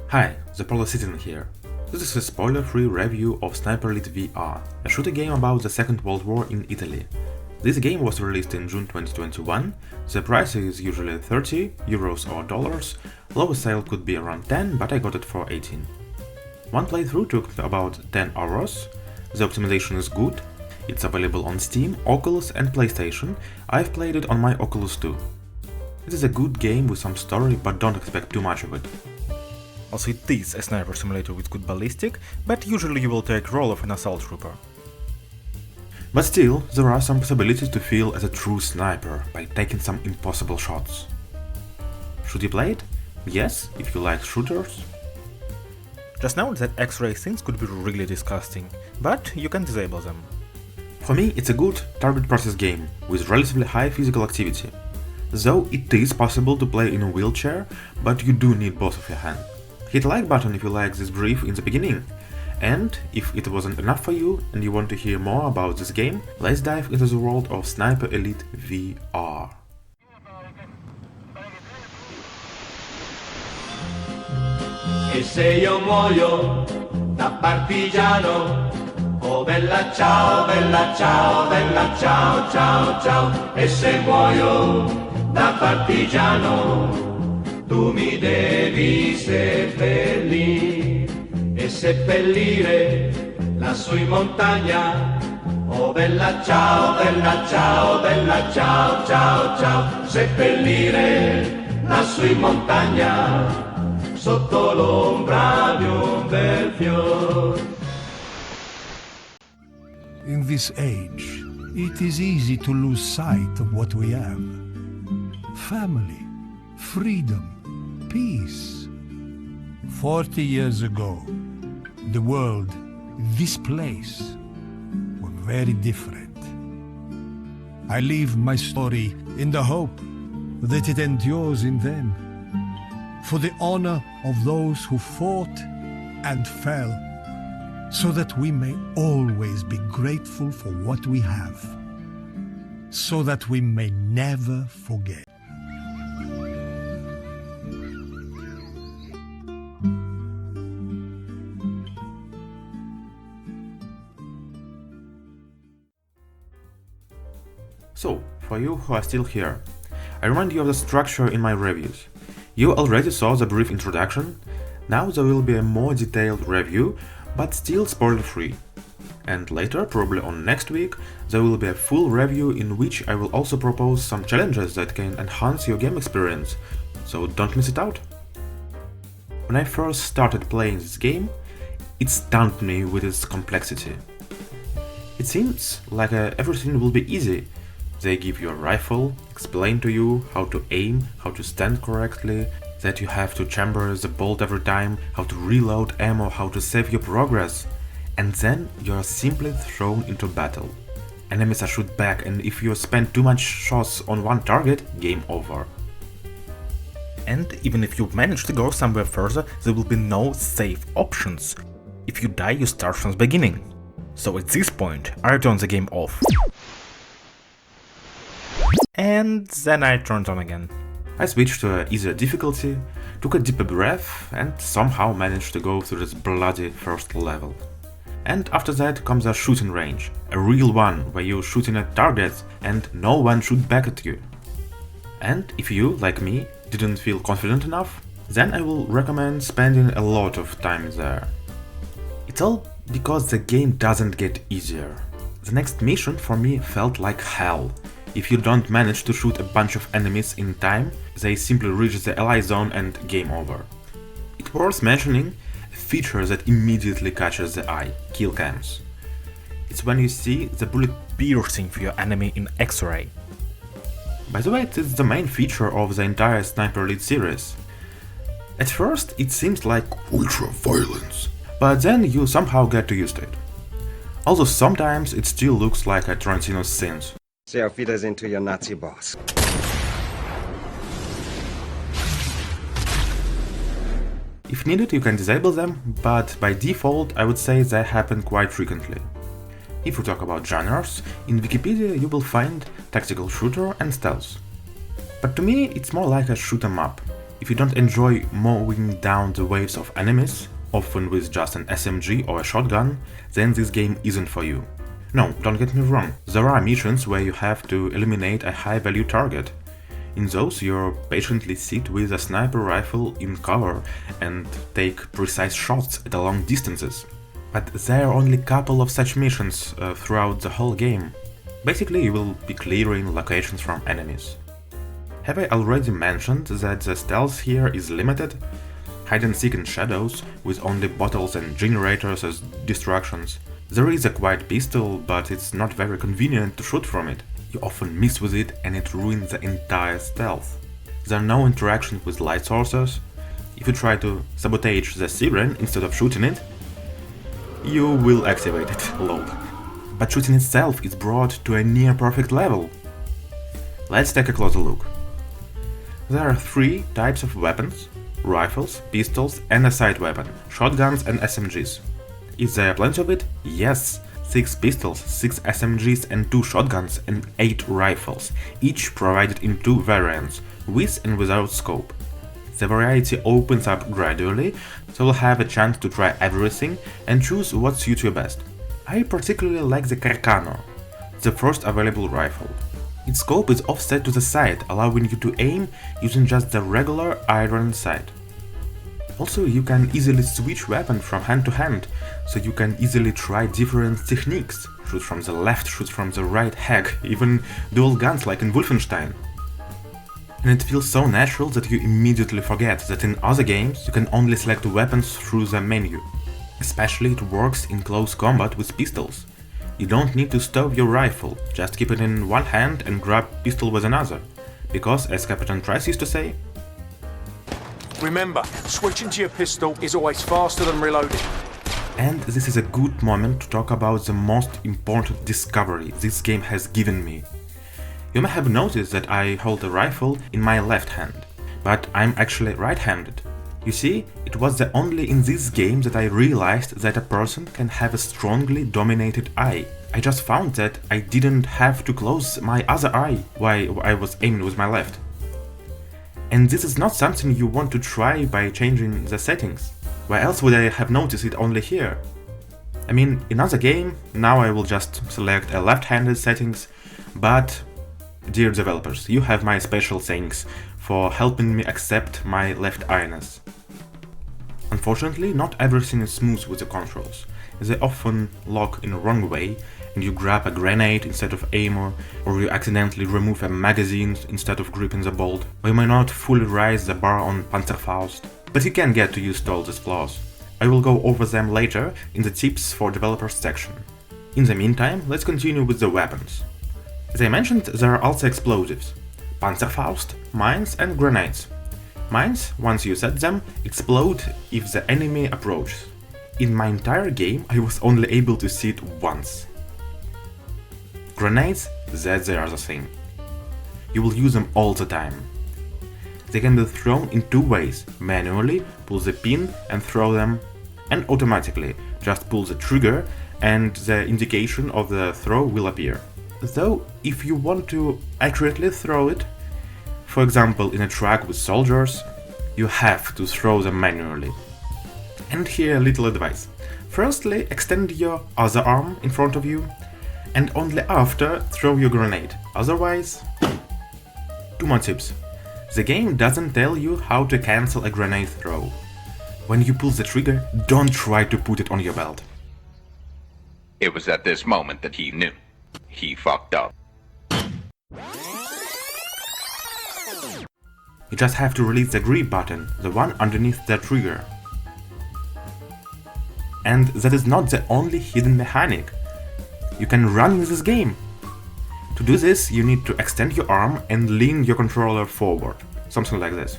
Hi, the Polar Citizen here. This is a spoiler-free review of Sniper Elite VR, a shooter game about the Second World War in Italy. This game was released in June 2021, the price is usually 30 euros or dollars, lowest sale could be around 10, but I got it for 18. One playthrough took about 10 hours, the optimization is good, it's available on Steam, Oculus and PlayStation, I've played it on my Oculus 2. It is a good game with some story, but don't expect too much of it. Also, it is a sniper simulator with good ballistic, but usually you will take role of an assault trooper. But still, there are some possibilities to feel as a true sniper by taking some impossible shots. Should you play it? Yes, if you like shooters. Just know that X-ray things could be really disgusting, but you can disable them. For me, it's a good target practice game with relatively high physical activity. Though it is possible to play in a wheelchair, but you do need both of your hands. Hit the like button if you like this brief in the beginning. And if it wasn't enough for you and you want to hear more about this game, let's dive into the world of Sniper Elite VR. E se io muoio da partigiano, oh bella ciao, bella ciao, bella ciao, ciao, ciao. E se muoio da partigiano, tu mi devi seppellire e seppellire lassù in montagna. Oh bella ciao, bella ciao, bella ciao, ciao, ciao. Seppellire lassù in montagna, sotto l'ombra di un bel fior. In this age, it is easy to lose sight of what we have. Family, freedom, peace. 40 years ago, the world, this place, were very different. I leave my story in the hope that it endures in them, for the honor of those who fought and fell, so that we may always be grateful for what we have, so that we may never forget. So, for you who are still here, I remind you of the structure in my reviews. You already saw the brief introduction, now there will be a more detailed review, but still spoiler-free. And later, probably on next week, there will be a full review in which I will also propose some challenges that can enhance your game experience, so don't miss it out. When I first started playing this game, it stunned me with its complexity. It seems like everything will be easy. They give you a rifle, explain to you how to aim, how to stand correctly, that you have to chamber the bolt every time, how to reload ammo, how to save your progress, and then you are simply thrown into battle. Enemies are shoot back, and if you spend too much shots on one target, game over. And even if you manage to go somewhere further, there will be no save options. If you die, you start from the beginning. So at this point, I turned the game off. And then I turned on again. I switched to an easier difficulty, took a deeper breath, and somehow managed to go through this bloody first level. And after that comes a shooting range, a real one, where you're shooting at targets and no one shoots back at you. And if you, like me, didn't feel confident enough, then I will recommend spending a lot of time there. It's all because the game doesn't get easier. The next mission for me felt like hell. If you don't manage to shoot a bunch of enemies in time, they simply reach the ally zone and game over. It's worth mentioning a feature that immediately catches the eye, kill cams. It's when you see the bullet Piercing for your enemy in X-ray. By the way, it is the main feature of the entire Sniper Elite series. At first it seems like ultra violence, but then you somehow get used to it. Although sometimes it still looks like a Tarantino's scenes. Say auf Wiedersehen to your Nazi boss. If needed, you can disable them, but by default I would say they happen quite frequently. If we talk about genres, in Wikipedia you will find tactical shooter and stealth. But to me it's more like a shoot 'em up. If you don't enjoy mowing down the waves of enemies, often with just an SMG or a shotgun, then this game isn't for you. No, don't get me wrong, there are missions where you have to eliminate a high-value target. In those, you patiently sit with a sniper rifle in cover and take precise shots at long distances. But there are only a couple of such missions throughout the whole game. Basically, you will be clearing locations from enemies. Have I already mentioned that the stealth here is limited? Hide and seek in shadows, with only bottles and generators as distractions. There is a quiet pistol, but it's not very convenient to shoot from it. You often miss with it and it ruins the entire stealth. There are no interactions with light sources. If you try to sabotage the siren instead of shooting it, you will activate it, lol. But shooting itself is brought to a near perfect level. Let's take a closer look. There are 3 types of weapons: rifles, pistols and a side weapon, shotguns and SMGs. Is there plenty of it? Yes! 6 pistols, 6 SMGs and 2 shotguns and 8 rifles, each provided in 2 variants, with and without scope. The variety opens up gradually, so you'll have a chance to try everything and choose what suits you best. I particularly like the Carcano, the first available rifle. Its scope is offset to the side, allowing you to aim using just the regular iron sight. Also, you can easily switch weapon from hand to hand, so you can easily try different techniques. Shoot from the left, shoot from the right, heck, even dual guns like in Wolfenstein. And it feels so natural that you immediately forget that in other games you can only select weapons through the menu. Especially it works in close combat with pistols. You don't need to stow your rifle, just keep it in one hand and grab pistol with another. Because, as Captain Trice used to say, remember, switching to your pistol is always faster than reloading. and this is a good moment to talk about the most important discovery this game has given me. You may have noticed that I hold a rifle in my left hand, but I'm actually right-handed. You see, it was the only in this game that I realized that a person can have a strongly dominated eye. I just found that I didn't have to close my other eye while I was aiming with my left. And this is not something you want to try by changing the settings. Why else would I have noticed it only here? I mean, in another game, now I will just select a left-handed settings, but dear developers, you have my special thanks for helping me accept my left-eyeness. Unfortunately, not everything is smooth with the controls. They often lock in a wrong way, and you grab a grenade instead of ammo, or you accidentally remove a magazine instead of gripping the bolt, or you may not fully raise the bar on Panzerfaust. But you can get to use all these flaws. I will go over them later in the tips for developers section. In the meantime, let's continue with the weapons. As I mentioned, there are also explosives: Panzerfaust, mines and grenades. Mines, once you set them, explode if the enemy approaches. In my entire game, I was only able to see it once. Grenades, that they are the same. You will use them all the time. They can be thrown in 2 ways: manually, pull the pin and throw them, and automatically, just pull the trigger and the indication of the throw will appear. Though, if you want to accurately throw it, for example in a track with soldiers, you have to throw them manually. And here a little advice. Firstly, extend your other arm in front of you, and only after throw your grenade. Otherwise... 2 more tips. The game doesn't tell you how to cancel a grenade throw. When you pull the trigger, don't try to put it on your belt. It was at this moment that he knew. He fucked up. You just have to release the grip button, the one underneath the trigger. And that is not the only hidden mechanic. You can run in this game. To do this, you need to extend your arm and lean your controller forward, something like this.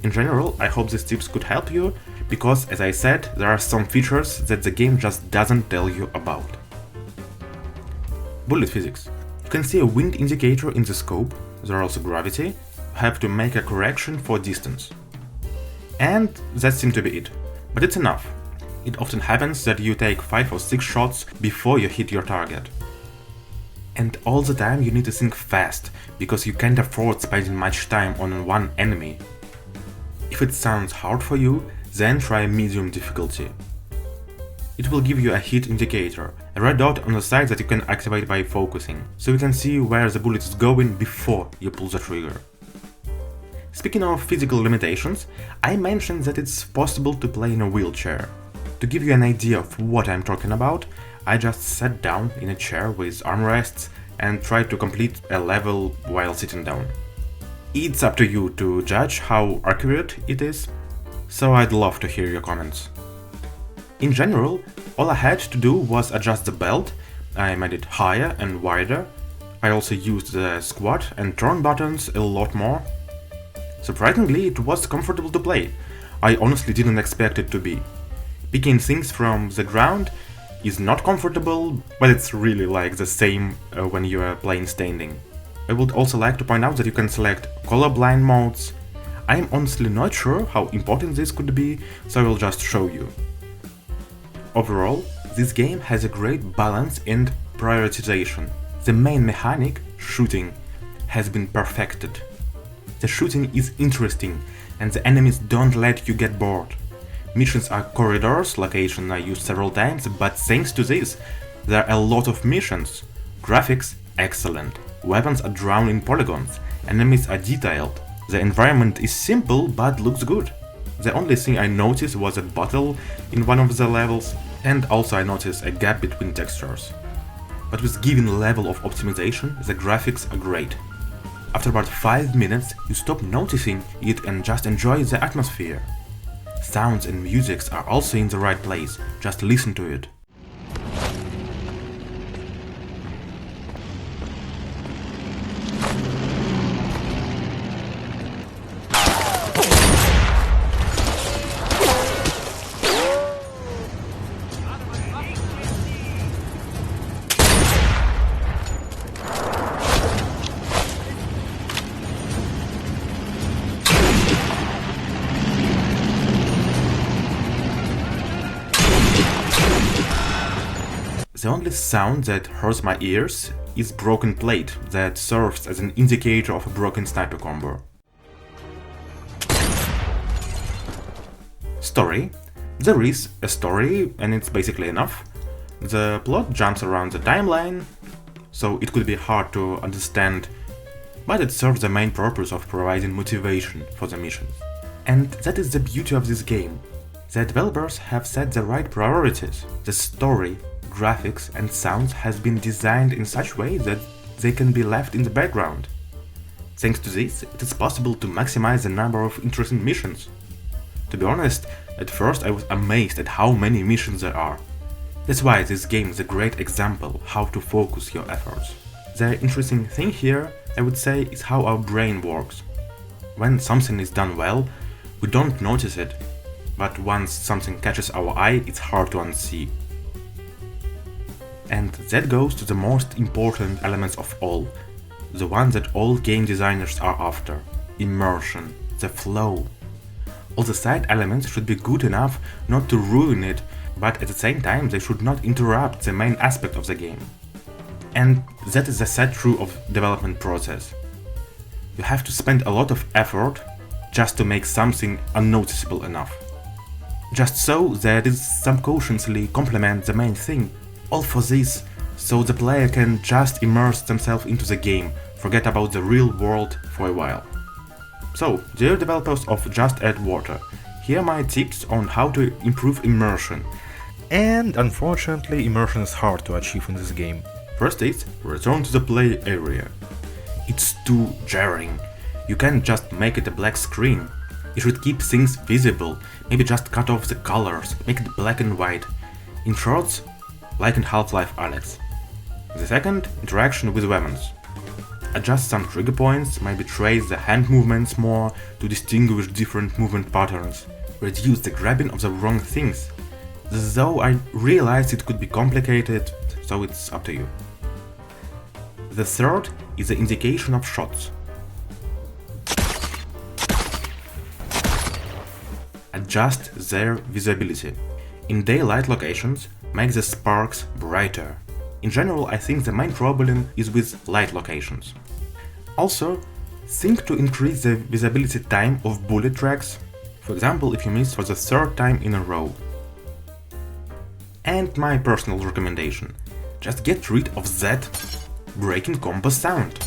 In general, I hope these tips could help you, because as I said, there are some features that the game just doesn't tell you about. Bullet physics. You can see a wind indicator in the scope, there are also gravity, you have to make a correction for distance. And that seems to be it, but it's enough. It often happens that you take 5 or 6 shots before you hit your target. And all the time you need to think fast, because you can't afford spending much time on one enemy. If it sounds hard for you, then try medium difficulty. It will give you a hit indicator, a red dot on the side that you can activate by focusing, so you can see where the bullet is going before you pull the trigger. Speaking of physical limitations, I mentioned that it's possible to play in a wheelchair. To give you an idea of what I'm talking about, I just sat down in a chair with armrests and tried to complete a level while sitting down. It's up to you to judge how accurate it is, so I'd love to hear your comments. In general, all I had to do was adjust the belt. I made it higher and wider. I also used the squat and turn buttons a lot more. Surprisingly, it was comfortable to play. I honestly didn't expect it to be. Picking things from the ground is not comfortable, but it's really like the same when you are playing standing. I would also like to point out that you can select colorblind modes. I'm honestly not sure how important this could be, so I will just show you. Overall, this game has a great balance and prioritization. The main mechanic, shooting, has been perfected. The shooting is interesting, and the enemies don't let you get bored. Missions are corridors, location I used several times, but thanks to this, there are a lot of missions. Graphics, excellent. Weapons are drawn in polygons, enemies are detailed. The environment is simple but looks good. The only thing I noticed was a bottle in one of the levels, and also I noticed a gap between textures. But with given level of optimization, the graphics are great. After about 5 minutes, you stop noticing it and just enjoy the atmosphere. Sounds and musics are also in the right place, just listen to it. The only sound that hurts my ears is broken plate that serves as an indicator of a broken sniper combo. Story. There is a story and it's basically enough. The plot jumps around the timeline, so it could be hard to understand, but it serves the main purpose of providing motivation for the missions. And that is the beauty of this game. The developers have set the right priorities. The story, graphics and sounds has been designed in such a way that they can be left in the background. Thanks to this, it is possible to maximize the number of interesting missions. To be honest, at first I was amazed at how many missions there are. That's why this game is a great example how to focus your efforts. The interesting thing here, I would say, is how our brain works. When something is done well, we don't notice it, but once something catches our eye, it's hard to unsee. And that goes to the most important elements of all, the one that all game designers are after: immersion, the flow. All the side elements should be good enough not to ruin it, but at the same time they should not interrupt the main aspect of the game. And that is the sad truth of development process. You have to spend a lot of effort just to make something unnoticeable enough. Just so that it subconsciously complements the main thing. All for this, so the player can just immerse themselves into the game, forget about the real world for a while. So, dear developers of Just Add Water, here are my tips on how to improve immersion. And unfortunately, immersion is hard to achieve in this game. First is, return to the play area. It's too jarring. You can't just make it a black screen. You should keep things visible, maybe just cut off the colors, make it black and white. In short, like in Half-Life Alyx. The second, interaction with weapons. Adjust some trigger points, maybe trace the hand movements more to distinguish different movement patterns. Reduce the grabbing of the wrong things. Though I realized it could be complicated, so it's up to you. The third is the indication of shots. Adjust their visibility. In daylight locations, make the sparks brighter. In general, I think the main problem is with light locations. Also, think to increase the visibility time of bullet tracks. For example, if you miss for the third time in a row. And my personal recommendation, just get rid of that breaking combo sound.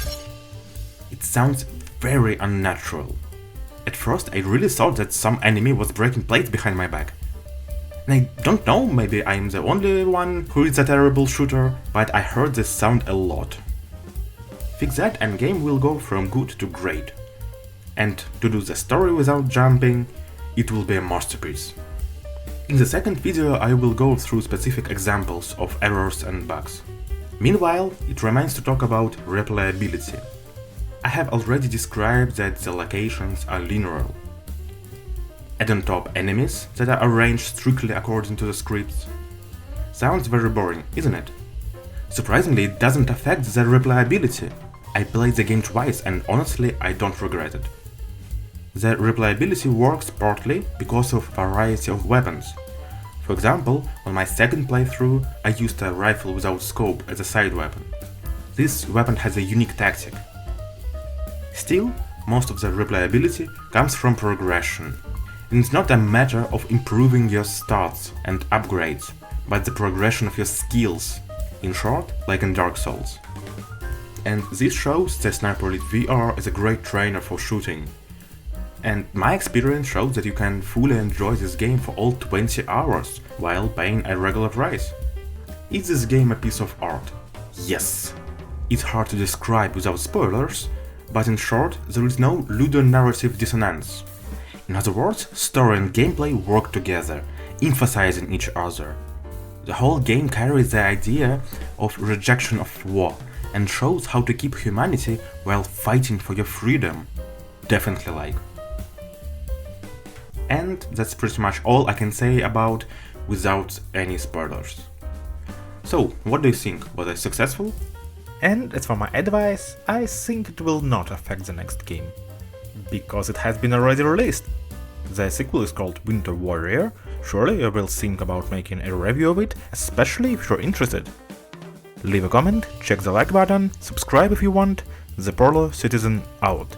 It sounds very unnatural. At first I really thought that some enemy was breaking plates behind my back. And I don't know, maybe I'm the only one who is a terrible shooter, but I heard this sound a lot. Fix that and game will go from good to great. And to do the story without jumping, it will be a masterpiece. In the second video I will go through specific examples of errors and bugs. Meanwhile, it remains to talk about replayability. I have already described that the locations are linear. Add on top enemies that are arranged strictly according to the scripts. Sounds very boring, isn't it? Surprisingly, it doesn't affect the replayability. I played the game twice and honestly I don't regret it. The replayability works partly because of variety of weapons. For example, on my second playthrough I used a rifle without scope as a side weapon. This weapon has a unique tactic. Still, most of the replayability comes from progression. And it's not a matter of improving your stats and upgrades, but the progression of your skills. In short, like in Dark Souls. And this shows that Sniper Elite VR is a great trainer for shooting. And my experience shows that you can fully enjoy this game for all 20 hours, while paying a regular price. Is this game a piece of art? Yes. It's hard to describe without spoilers, but in short, there is no ludonarrative dissonance. In other words, story and gameplay work together, emphasizing each other. The whole game carries the idea of rejection of war and shows how to keep humanity while fighting for your freedom. Definitely like. And that's pretty much all I can say about without any spoilers. So, what do you think? Was I successful? And as for my advice, I think it will not affect the next game, because it has been already released. The sequel is called Winter Warrior. Surely you will think about making a review of it, especially if you're interested. Leave a comment, check the like button, subscribe if you want. The Polar Citizen out.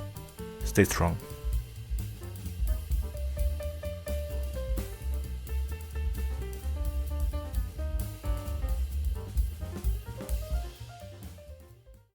Stay strong.